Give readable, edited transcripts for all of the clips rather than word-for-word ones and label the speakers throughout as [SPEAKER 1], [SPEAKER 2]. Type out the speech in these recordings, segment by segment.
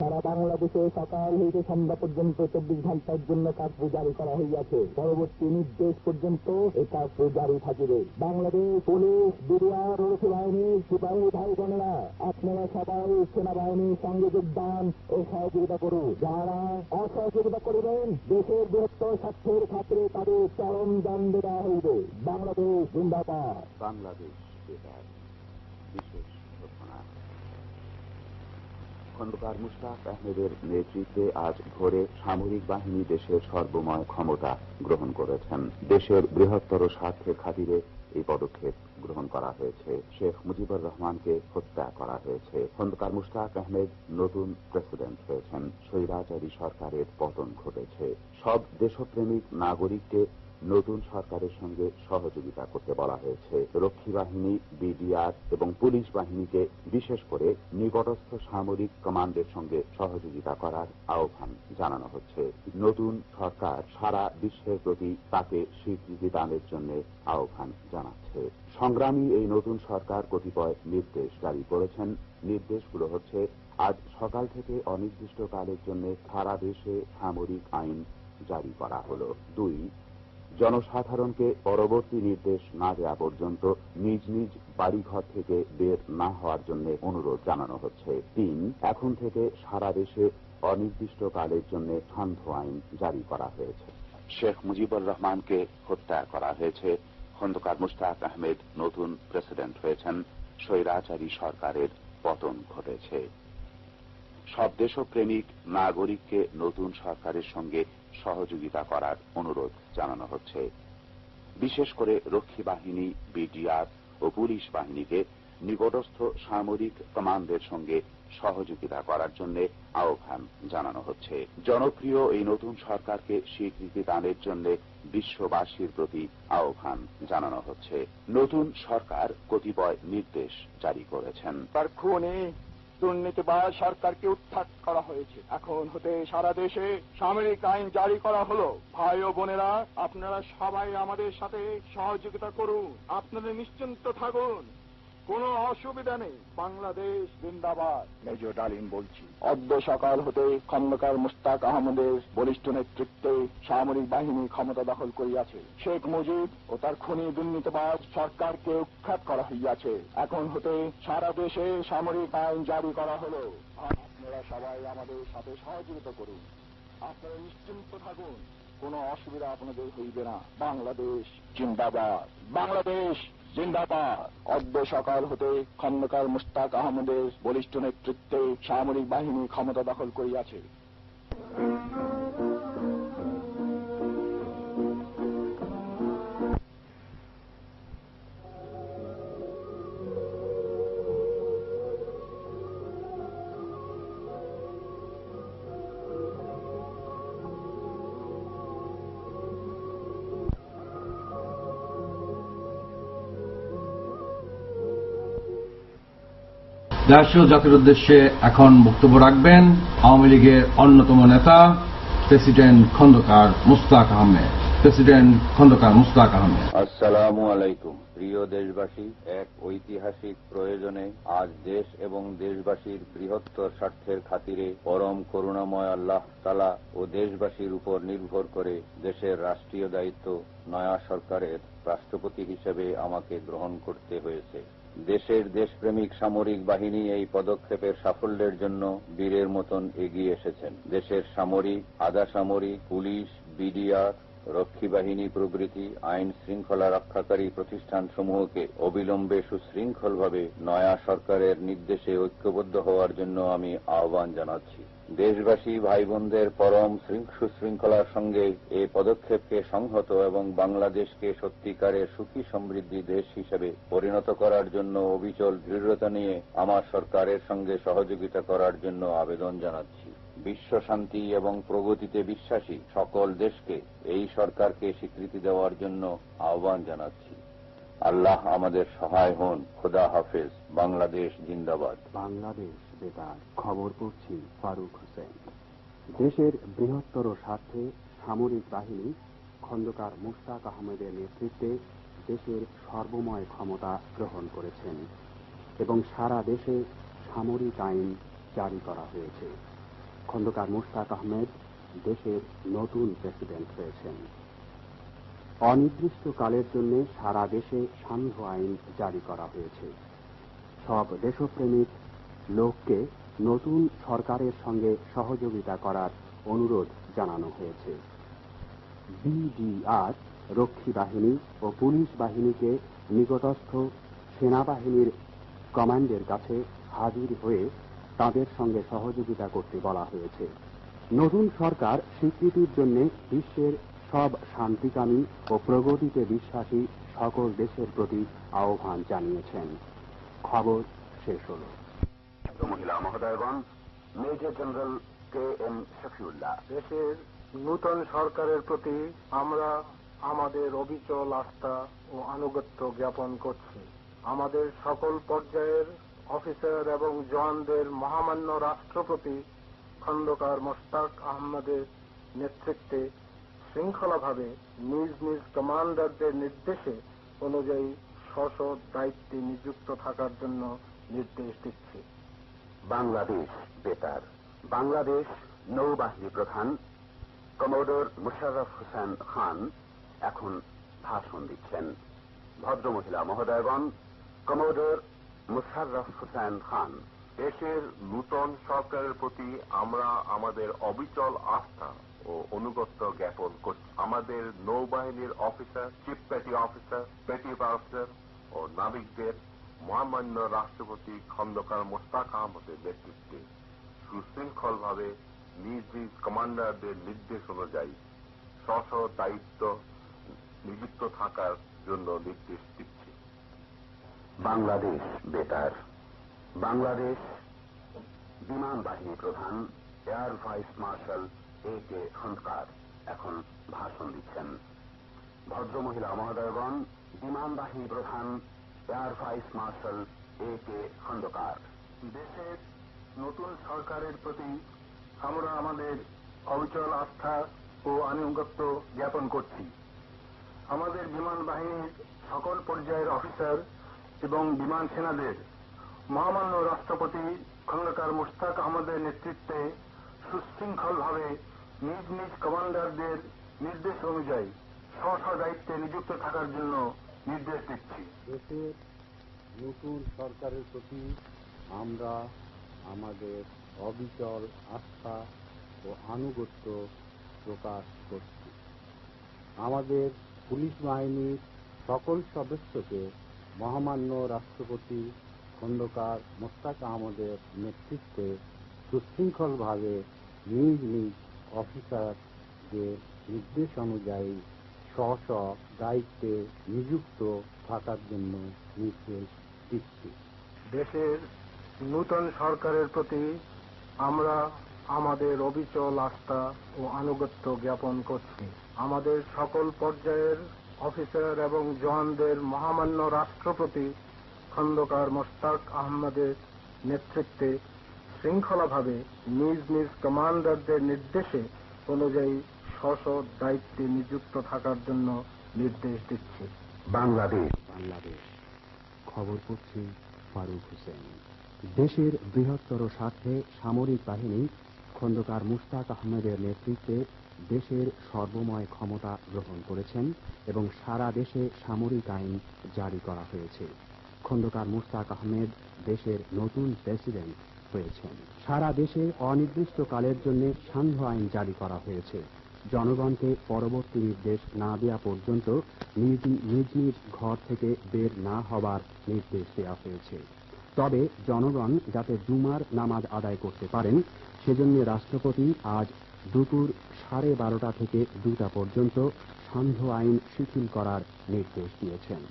[SPEAKER 1] সারা বাংলাদেশে সকাল হইতে সন্ধ্যা পর্যন্ত 24 ঘন্টার জন্য কার্ফু জারি করা হইয়াছে। পরবর্তী নির্দেশ পর্যন্ত এই কার্ফু জারি থাকিবে। বাংলাদেশ পুলিশ, বিডিআর, রক্ষী বাহিনী, সিপাহী ভাই বোনেরা, আপনারা সবাই সেনাবাহিনীর সঙ্গে যোগদান ও সহযোগিতা করুন। যারা অসহযোগিতা করবেন দেশের বৃহত্তর স্বার্থের খাতিরে তাদের চরম দণ্ড দেওয়া হইবে। বাংলাদেশ জিন্দাবাদ।
[SPEAKER 2] বাংলাদেশ বেতার বিশেষ ঘোষণা। খন্দকার মুশতাক আহমেদের নেতৃত্বে আজ ভোরে সামরিক বাহিনী দেশের সর্বময় ক্ষমতা গ্রহণ করেছেন। দেশের বৃহত্তর স্বার্থের খাতিরে এই পদক্ষেপ গ্রহণ করা হয়েছে। শেখ মুজিবুর রহমানকে হত্যা করা হয়েছে। খন্দকার মুশতাক আহমেদ নতুন প্রেসিডেন্ট হয়েছেন। স্বৈরাচারী সরকারের পতন ঘটেছে। সব দেশপ্রেমিক নাগরিককে নতুন সরকারের সঙ্গে সহযোগিতা করতে বলা হয়েছে। রক্ষী বাহিনী, বিডিআর এবং পুলিশ বাহিনীকে বিশেষ করে নিকটস্থ সামরিক কমান্ডের সঙ্গে সহযোগিতা করার আহ্বান জানানো হচ্ছে। নতুন সরকার সারা বিশ্বের প্রতি তাকে স্বীকৃতি দানের জন্য আহ্বান জানাচ্ছে। সংগ্রামী এই নতুন সরকার কতিপয় নির্দেশ জারি করেছেন। নির্দেশগুলো হচ্ছে: আজ সকাল থেকে অনির্দিষ্টকালের জন্য সারা দেশে সামরিক আইন জারি করা হলো। 2, জনসাধারণকে পরবর্তী নির্দেশ না দেওয়া পর্যন্ত নিজ নিজ বাড়িঘর থেকে বের না হওয়ার জন্য অনুরোধ জানানো হচ্ছে। 3, এখন থেকে সারা দেশে অনির্দিষ্টকালের জন্য সান্ধ্য আইন জারি করা হয়েছে। শেখ মুজিবুর রহমানকে হত্যা করা হয়েছে। খন্দকার মুশতাক আহমেদ নতুন প্রেসিডেন্ট হয়েছেন। স্বৈরাচারী সরকারের পতন ঘটেছে। সব দেশপ্রেমিক নাগরিককে নতুন সরকারের সঙ্গে সহযোগিতা করার অনুরোধ জানানো হচ্ছে। বিশেষ করে রক্ষী বাহিনী, বিডিআর ও পুলিশ বাহিনীকে নিকটস্থ সামরিক কমান্ডের সঙ্গে সহযোগিতা করার জন্য আহ্বান জানানো হচ্ছে। জনপ্রিয় এই নতুন সরকারকে স্বীকৃতি দানের জন্য বিশ্ববাসীর প্রতি আহ্বান জানানো হচ্ছে। নতুন সরকার কতিপয় নির্দেশ জারি করেছেন।
[SPEAKER 3] দুর্নীতিবাজ সরকারকে উৎখাত করা হয়েছে। এখন হতে সারা দেশে সামরিক আইন জারি করা হলো। ভাই ও বোনেরা, আপনারা সবাই আমাদের সাথে সহযোগিতা করুন। আপনারা নিশ্চিন্ত থাকুন, কোনো অসুবিধা নেই। বাংলাদেশ জিন্দাবাদ। মেজর ডালিম বলছি। অদ্য সকাল হতে খন্দকার মুশতাক আহমেদের বলিষ্ঠ নেতৃত্বে সামরিক বাহিনী ক্ষমতা দখল করিয়াছে। শেখ মুজিব ও তার খুনি দুর্নীতিবাজ সরকারকে উৎখাত করা হইয়াছে। এখন হতে সারা দেশে সামরিক আইন জারি করা হলো। আপনারা সবাই আমাদের সাথে সহযোগিতা করুন। আপনারা নিশ্চিন্ত থাকুন, কোনো অসুবিধা আপনাদের হইবে না। বাংলাদেশ জিন্দাবাদ। বাংলাদেশ জিন্দাবাদ। অদ্য সকাল হতে খন্দকার মুশতাক আহমেদের বলিষ্ঠ নেতৃত্বে সামরিক বাহিনী ক্ষমতা দখল করিয়াছে।
[SPEAKER 4] রাষ্ট্রীয় জাতির উদ্দেশ্যে এখন বক্তব্য রাখবেন আওয়ামী লীগের অন্যতম নেতা প্রেসিডেন্ট খন্দকার মুশতাক আহমেদ। প্রেসিডেন্ট খন্দকার মুশতাক আহমেদ।
[SPEAKER 2] আসসালামু আলাইকুম। প্রিয় দেশবাসী, এক ঐতিহাসিক প্রয়োজনে আজ দেশ এবং দেশবাসীর বৃহত্তর স্বার্থের খাতিরে পরম করুণাময় আল্লাহ তাআলা ও দেশবাসীর উপর নির্ভর করে দেশের রাষ্ট্রীয় দায়িত্ব নয়া সরকারের রাষ্ট্রপতি হিসেবে আমাকে গ্রহণ করতে হয়েছে। দেশের দেশপ্রেমিক সামরিক বাহিনী এই পদক্ষেপের সাফল্যের জন্য বীরের মতন এগিয়ে এসেছেন। দেশের সামরিক, আধা সামরিক, পুলিশ, বিডিআর, রক্ষী বাহিনী প্রভৃতি আইন শৃঙ্খলা রক্ষাকারী প্রতিষ্ঠানসমূহকে অবিলম্বে সুশৃঙ্খলভাবে নয়া সরকারের নির্দেশে ঐক্যবদ্ধ হওয়ার জন্য আমি আহ্বান জানাচ্ছি। দেশবাসী ভাই বোনদের পরম সুশৃঙ্খলার সঙ্গে এই পদক্ষেপকে সংহত এবং বাংলাদেশকে সত্যিকারের সুখী সমৃদ্ধি দেশ হিসেবে পরিণত করার জন্য অবিচল দৃঢ়তা নিয়ে আমার সরকারের সঙ্গে সহযোগিতা করার জন্য আবেদন জানাচ্ছি। বিশ্ব শান্তি এবং প্রগতিতে বিশ্বাসী সকল দেশকে এই সরকারকে স্বীকৃতি দেওয়ার জন্য আহ্বান জানাচ্ছি। আল্লাহ আমাদের সহায় হন। খোদা হাফেজ। বাংলাদেশ জিন্দাবাদ।
[SPEAKER 5] বাংলাদেশ বেতার খবর পড়ছি ফারুক হোসেন। দেশের বৃহত্তর স্বার্থে সামরিক বাহিনী খন্দকার মুশতাক আহমেদের নেতৃত্বে দেশের সর্বময় ক্ষমতা গ্রহণ করেছেন এবং সারা দেশে সামরিক আইন জারি করা হয়েছে। খন্দকার মুশতাক আহমেদ দেশের নতুন প্রেসিডেন্ট হয়েছেন। অনির্দিষ্টকালের জন্য সারা দেশে সান্ধ্য আইন জারি করা হয়েছে। সব দেশপ্রেমিক লোককে নতুন সরকারের সঙ্গে সহযোগিতা করার অনুরোধ জানানো হয়েছে। বিডিআর রক্ষী বাহিনী ও পুলিশ বাহিনীকে নিকটস্থ সেনাবাহিনীর কমান্ডের কাছে হাজির হয়ে তাদের সঙ্গে সহযোগিতা করতে বলা হয়েছে। নতুন সরকার স্বীকৃতির জন্য বিশ্বের সব শান্তিকামী ও প্রগতিতে বিশ্বাসী সকল দেশের প্রতি আহ্বান জানিয়েছেন। খবর শেষ হল।
[SPEAKER 2] মহিলা মহোদয়গণ, মেজর জেনারেল KM শফিউল্লাহ।
[SPEAKER 3] দেশের নূতন সরকারের প্রতি আমরা আমাদের অবিচল আস্থা ও আনুগত্য জ্ঞাপন করছি। আমাদের সকল পর্যায়ের অফিসার এবং জওয়ানদের মহামান্য রাষ্ট্রপতি খন্দকার মোশতাক আহমদের নেতৃত্বে শৃঙ্খলাভাবে নিজ নিজ কমান্ডারদের নির্দেশে অনুযায়ী স্ব দায়িত্বে নিযুক্ত থাকার জন্য নির্দেশ দিচ্ছি।
[SPEAKER 2] বাংলাদেশ বেতার। বাংলাদেশ নৌবাহিনী প্রধান কমোডর মুশাররফ হোসেন খান এখন ভাষণ দিচ্ছেন। ভদ্রমহিলা মহোদয়গণ, কমোডর মুশাররফ হোসেন খান।
[SPEAKER 6] দেশের নূতন সরকারের প্রতি আমরা আমাদের অবিচল আস্থা ও অনুগত্য জ্ঞাপন করছি। আমাদের নৌবাহিনীর officer, chief petty officer, petty officer ও নাবিকদের মহামান্য রাষ্ট্রপতি খন্দকার মোশতাক আহমদের নেতৃত্বে সুশৃঙ্খলভাবে নিজ নিজ কমান্ডারদের নির্দেশ অনুযায়ী স্ব দায়িত্ব নিযুক্ত থাকার জন্য নির্দেশ দিচ্ছি।
[SPEAKER 2] বাংলাদেশ বেতার। বাংলাদেশ বিমান বাহিনী প্রধান air vice marshal AK Khandakar এখন ভাষণ দিচ্ছেন। ভদ্রমহিলা মহোদয়গণ, বিমান বাহিনী প্রধান air vice marshal AK Khandakar.
[SPEAKER 3] দেশের নতুন সরকারের প্রতি আমরা আমাদের অবিচল আস্থা ও আনুগত্য জ্ঞাপন করছি। আমাদের বিমান বাহিনীর সকল পর্যায়ের অফিসার এবং বিমান সেনাদের মহামান্য রাষ্ট্রপতি খন্দকার মোশতাক আহমদের নেতৃত্বে সুশৃঙ্খলভাবে নিজ নিজ কমান্ডারদের নির্দেশ অনুযায়ী স্ব দায়িত্বে নিযুক্ত থাকার জন্য নির্দেশ দিচ্ছি।
[SPEAKER 5] দেশের নতুন সরকারের প্রতি আমরা আমাদের অবিচল আস্থা ও আনুগত্য প্রকাশ করছি। আমাদের পুলিশ বাহিনীর সকল সদস্যকে মহামান্য রাষ্ট্রপতি খন্দকার মোশতাক আহমদের নেতৃত্বে সুশৃঙ্খলভাবে নিজ নিজ অফিসারদের নির্দেশ অনুযায়ী স্ব দায়িত্বে নিযুক্ত থাকার জন্য নির্দেশ দিচ্ছি।
[SPEAKER 3] দেশের নূতন সরকারের প্রতি আমরা আমাদের অবিচল আস্থা ও আনুগত্য জ্ঞাপন করছি। আমাদের সকল পর্যায়ের অফিসার এবং জওয়ানদের মহামান্য রাষ্ট্রপতি খন্দকার মোশতাক আহমদের নেতৃত্বে শৃঙ্খলাভাবে নিজ নিজ কমান্ডারদের নির্দেশে অনুযায়ী স্ব দায়িত্বে নিযুক্ত থাকার জন্য নির্দেশ দিচ্ছি।
[SPEAKER 2] বাংলাদেশ।
[SPEAKER 5] খবর পড়ছি ফারুক হোসেন। দেশের বৃহত্তর স্বার্থে সামরিক বাহিনী খন্দকার মুশতাক আহমেদের নেতৃত্বে দেশের সর্বময় ক্ষমতা গ্রহণ করেছেন এবং সারা দেশে সামরিক আইন জারি করা হয়েছে। খন্দকার মুশতাক আহমেদ দেশের নতুন প্রেসিডেন্ট হয়েছেন। সারা দেশে অনির্দিষ্টকালের জন্য সান্ধ্য আইন জারি করা হয়েছে। জনগণকে পরবর্তী নির্দেশ না দেওয়া পর্যন্ত নিজ নিজ ঘর থেকে বের না হবার নির্দেশ দেওয়া হয়েছে। তবে জনগণ যাতে জুমার নামাজ আদায় করতে পারেন সেজন্য রাষ্ট্রপতি আজ দুপুর 12:30 থেকে 2টা পর্যন্ত সান্ধ্য আইন শিথিল করার নির্দেশ দিয়েছেন।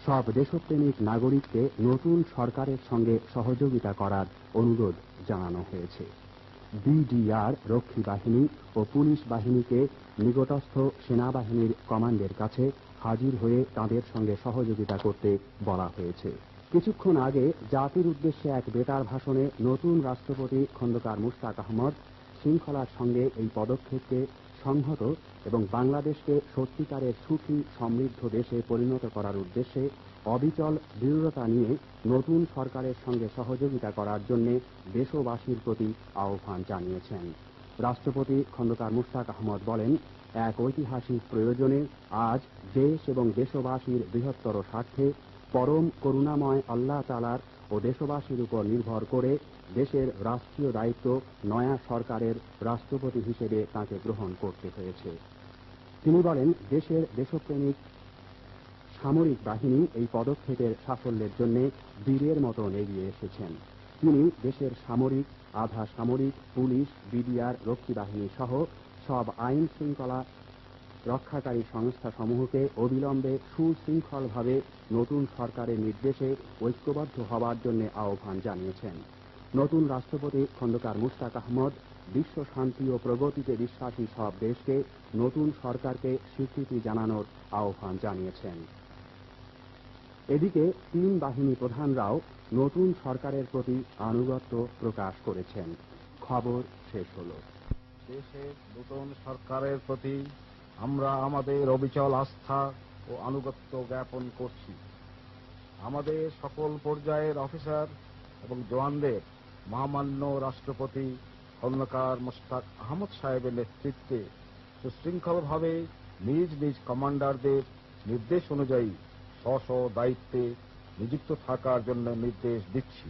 [SPEAKER 5] সব দেশপ্রেমিক নাগরিককে নতুন সরকারের সঙ্গে সহযোগিতা করার অনুরোধ জানানো হয়েছে। বিডিআর রক্ষী বাহিনী ও পুলিশ বাহিনীকে নিকটস্থ সেনাবাহিনীর কমান্ডের কাছে হাজির হয়ে তাদের সঙ্গে সহযোগিতা করতে বলা হয়েছে। কিছুক্ষণ আগে জাতির উদ্দেশ্যে এক বেতার ভাষণে নতুন রাষ্ট্রপতি খন্দকার মুশতাক আহমদ শৃঙ্খলার সঙ্গে এই পদক্ষেপকে সংহত এবং বাংলাদেশকে সত্যিকারের সুখী সমৃদ্ধ দেশে পরিণত করার উদ্দেশ্যে অবিচল দৃঢ়তা নিয়ে নতুন সরকারের সঙ্গে সহযোগিতা করার জন্য দেশবাসীর প্রতি আহ্বান জানিয়েছেন। রাষ্ট্রপতি খন্দকার মুশতাক আহমদ বলেন, এক ঐতিহাসিক প্রয়োজনে আজ দেশ এবং দেশবাসীর বৃহত্তর স্বার্থে পরম করুণাময় আল্লাহ তাআলার ও দেশবাসীর উপর নির্ভর করে দেশের রাষ্ট্রীয় দায়িত্ব নয়া সরকারের রাষ্ট্রপতি হিসেবে তাঁকে গ্রহণ করতে হয়েছে। তিনি বলেন, দেশের দেশপ্রেমিক সামরিক বাহিনী এই পদক্ষেপের সাফল্যের জন্য বীরের মতো এগিয়ে এসেছেন। তিনি দেশের সামরিক, আধা সামরিক, পুলিশ, বিডিআর, রক্ষী বাহিনী সহ সব আইন শৃঙ্খলা রক্ষাকারী সংস্থাসমূহকে অবিলম্বে সুশৃঙ্খলভাবে নতুন সরকারের নির্দেশে ঐক্যবদ্ধ হওয়ার জন্য আহ্বান জানিয়েছেন। নতুন রাষ্ট্রপতি খন্দকার মুশতাক আহমদ বিশ্ব শান্তি ও প্রগতিতে বিশ্বাসী সব দেশকে নতুন সরকারকে স্বীকৃতি জানানোর আহ্বান জানিয়েছেন। এদিকে তিন বাহিনী প্রধানরাও নতুন সরকারের প্রতি আনুগত্য প্রকাশ করেছেন। খবর শেষ হল।
[SPEAKER 7] দেশের নতুন সরকারের প্রতি আমরা আমাদের অবিচল আস্থা ও আনুগত্য জ্ঞাপন করছি। আমাদের সকল পর্যায়ের অফিসার এবং জওয়ানদের মহামান্য রাষ্ট্রপতি খন্দকার মুশতাক আহমদ সাহেবের নেতৃত্বে সুশৃঙ্খলভাবে নিজ নিজ কমান্ডারদের নির্দেশ অনুযায়ী স্ব স্ব দায়িত্বে নিযুক্ত থাকার জন্য নির্দেশ দিচ্ছি।